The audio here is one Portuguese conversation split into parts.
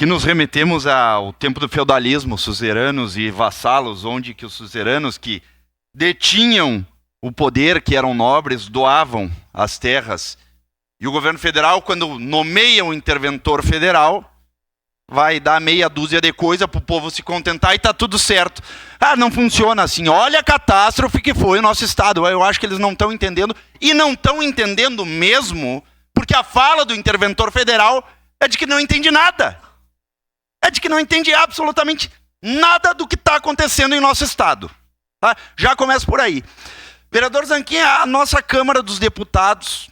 que nos remetemos ao tempo do feudalismo, suzeranos e vassalos, onde que os suzeranos que detinham o poder, que eram nobres, doavam as terras. E o governo federal, quando nomeia um interventor federal, vai dar meia dúzia de coisa para o povo se contentar e está tudo certo. Ah, não funciona assim. Olha a catástrofe que foi o nosso Estado. Eu acho que eles não estão entendendo, e não estão entendendo mesmo, porque a fala do interventor federal é de que não entende nada. É de que não entende absolutamente nada do que está acontecendo em nosso Estado. Tá? Já começa por aí. Vereador Zanquim, a nossa Câmara dos Deputados,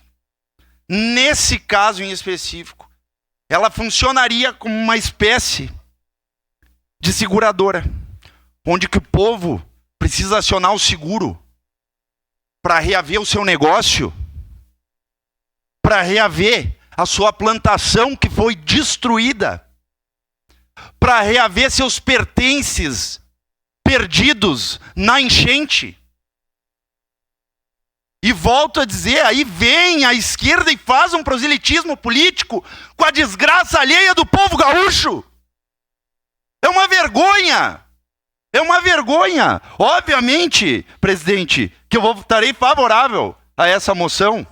nesse caso em específico, ela funcionaria como uma espécie de seguradora, onde que o povo precisa acionar o seguro para reaver o seu negócio, para reaver a sua plantação que foi destruída, para reaver seus pertences perdidos na enchente. E volto a dizer, aí vem a esquerda e faz um proselitismo político com a desgraça alheia do povo gaúcho. É uma vergonha. É uma vergonha. Obviamente, presidente, que eu votarei favorável a essa moção.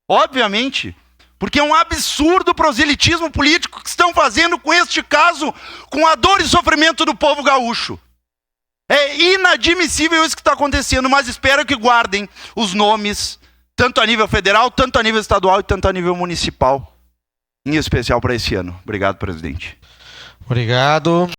Obviamente. Porque é um absurdo o proselitismo político que estão fazendo com este caso, com a dor e sofrimento do povo gaúcho. É inadmissível isso que está acontecendo, mas espero que guardem os nomes, tanto a nível federal, tanto a nível estadual e tanto a nível municipal, em especial para esse ano. Obrigado, presidente. Obrigado.